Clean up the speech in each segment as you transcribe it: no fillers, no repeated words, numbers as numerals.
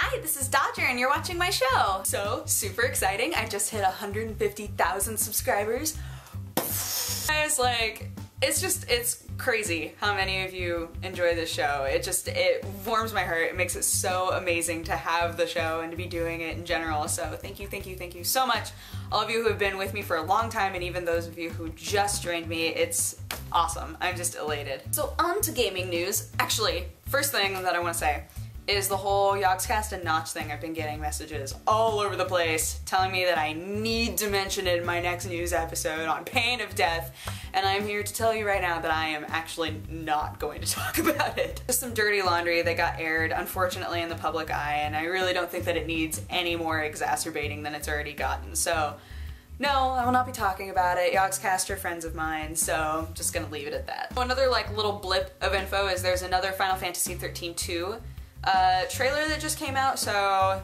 Hi, this is Dodger and you're watching my show. So, super exciting. I just hit 150,000 subscribers. Guys, like, it's crazy how many of you enjoy this show. It warms my heart. It makes it so amazing to have the show and to be doing it in general. So thank you so much. All of you who have been with me for a long time, and even those of you who just joined me, it's awesome. I'm just elated. So on to gaming news. Actually, first thing that I want to say is the whole Yogscast and Notch thing. I've been getting messages all over the place telling me that I need to mention it in my next news episode on pain of death, and I'm here to tell you right now that I am actually not going to talk about it. Just some dirty laundry that got aired, unfortunately, in the public eye, and I really don't think that it needs any more exacerbating than it's already gotten, so no, I will not be talking about it. Yogscast are friends of mine, so I'm just gonna leave it at that. Another little blip of info is there's another Final Fantasy 13-2 trailer that just came out, so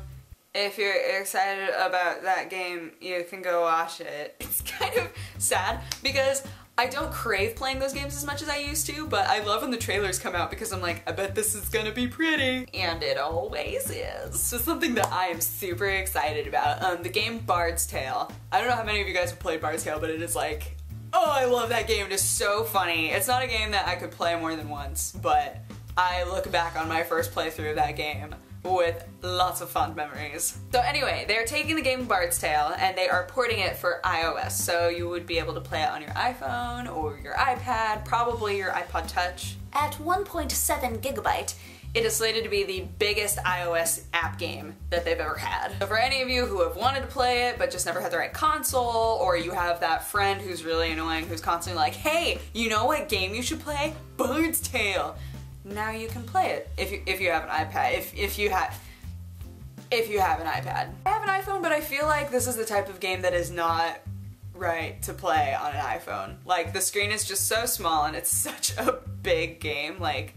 if you're excited about that game, you can go watch it. It's kind of sad because I don't crave playing those games as much as I used to, but I love when the trailers come out because I'm like, I bet this is gonna be pretty. And it always is. So something that I am super excited about. The game Bard's Tale. I don't know how many of you guys have played Bard's Tale, but it is like, oh, I love that game. It is so funny. It's not a game that I could play more than once, but I look back on my first playthrough of that game with lots of fond memories. So anyway, they're taking the game Bard's Tale and they are porting it for iOS, so you would be able to play it on your iPhone or your iPad, probably your iPod Touch. At 1.7 gigabyte, it is slated to be the biggest iOS app game that they've ever had. So for any of you who have wanted to play it but just never had the right console, or you have that friend who's really annoying who's constantly like, hey, you know what game you should play? Bard's Tale. Now you can play it if you have an iPad. If you have an iPad. I have an iPhone, but I feel like this is the type of game that is not right to play on an iPhone. Like, the screen is just so small and it's such a big game. Like,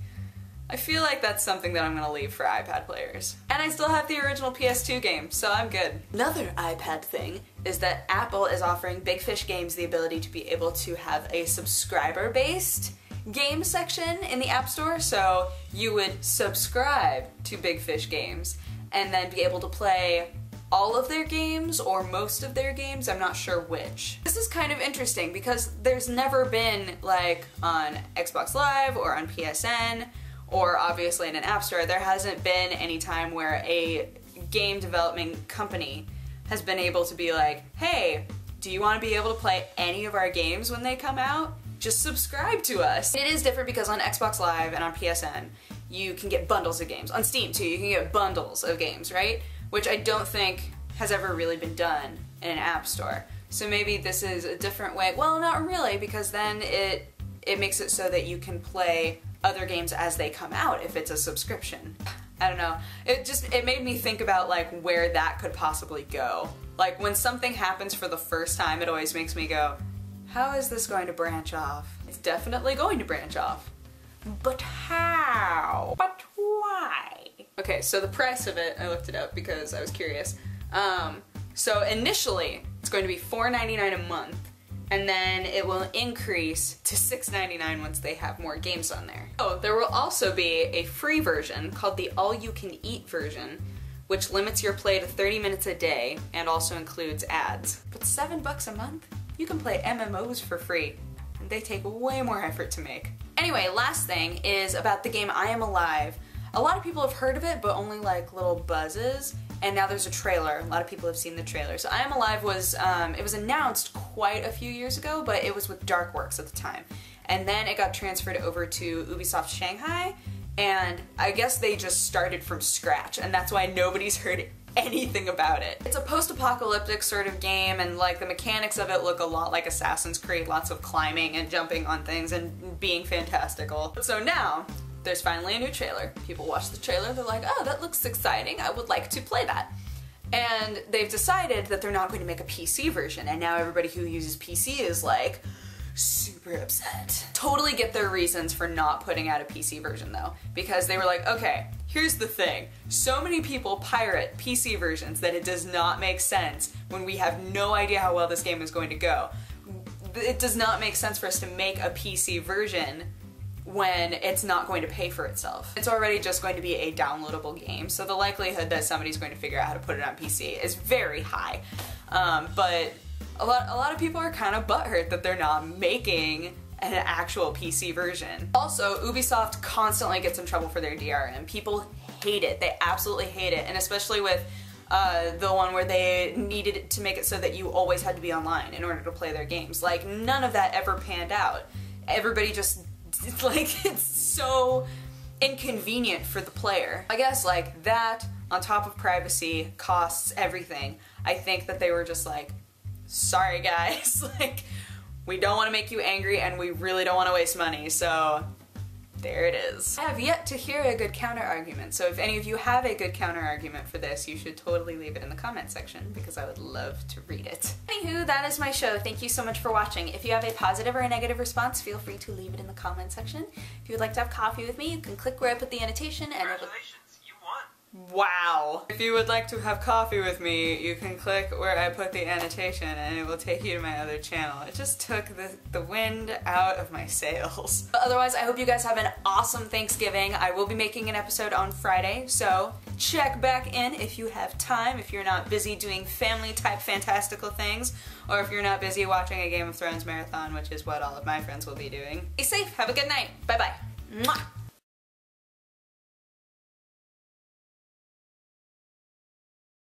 I feel like that's something that I'm gonna leave for iPad players. And I still have the original PS2 game, so I'm good. Another iPad thing is that Apple is offering Big Fish Games the ability to be able to have a subscriber-based game section in the App Store, so you would subscribe to Big Fish Games and then be able to play all of their games or most of their games, I'm not sure which. This is kind of interesting because there's never been, like, on Xbox Live or on PSN or obviously in an App Store, there hasn't been any time where a game development company has been able to be like, hey, do you want to be able to play any of our games when they come out? Just subscribe to us. It is different because on Xbox Live and on PSN, you can get bundles of games. On Steam too, you can get bundles of games, right? Which I don't think has ever really been done in an app store. So maybe this is a different way. Well, not really, because then it makes it so that you can play other games as they come out if it's a subscription. I don't know. It made me think about like where that could possibly go. Like when something happens for the first time, it always makes me go, how is this going to branch off? It's definitely going to branch off. But how? But why? Okay, so the price of it, I looked it up because I was curious. So initially, it's going to be $4.99 a month, and then it will increase to $6.99 once they have more games on there. Oh, there will also be a free version called the all-you-can-eat version, which limits your play to 30 minutes a day and also includes ads. But $7 a month? You can play MMOs for free, and they take way more effort to make. Anyway, last thing is about the game I Am Alive. A lot of people have heard of it, but only like little buzzes, and now there's a trailer. A lot of people have seen the trailer. So I Am Alive was, it was announced quite a few years ago, but it was with Darkworks at the time. And then it got transferred over to Ubisoft Shanghai, and I guess they just started from scratch, and that's why nobody's heard anything about it. It's a post-apocalyptic sort of game, and like the mechanics of it look a lot like Assassin's Creed, lots of climbing and jumping on things and being fantastical. So now, there's finally a new trailer. People watch the trailer, they're like, oh, that looks exciting, I would like to play that. And they've decided that they're not going to make a PC version, and now everybody who uses PC is like, super upset. Totally get their reasons for not putting out a PC version though, because they were like, okay, here's the thing. So many people pirate PC versions that it does not make sense when we have no idea how well this game is going to go. It does not make sense for us to make a PC version when it's not going to pay for itself. It's already just going to be a downloadable game, so the likelihood that somebody's going to figure out how to put it on PC is very high. But a lot of people are kind of butthurt that they're not making an actual PC version. Also, Ubisoft constantly gets in trouble for their DRM. People hate it. They absolutely hate it, and especially with the one where they needed to make it so that you always had to be online in order to play their games. Like, none of that ever panned out. Everybody just, like, it's so inconvenient for the player. I guess, like, that, on top of privacy, costs, everything. I think that they were just like, sorry guys, like, we don't want to make you angry and we really don't want to waste money, so there it is. I have yet to hear a good counter argument, so if any of you have a good counter argument for this, you should totally leave it in the comment section because I would love to read it. Anywho, that is my show. Thank you so much for watching. If you have a positive or a negative response, feel free to leave it in the comment section. If you would like to have coffee with me, you can click where I put the annotation and wow. If you would like to have coffee with me, you can click where I put the annotation and it will take you to my other channel. It just took the wind out of my sails. But otherwise, I hope you guys have an awesome Thanksgiving. I will be making an episode on Friday, so check back in if you have time, if you're not busy doing family-type fantastical things, or if you're not busy watching a Game of Thrones marathon, which is what all of my friends will be doing. Be safe, have a good night, bye-bye. Mwah!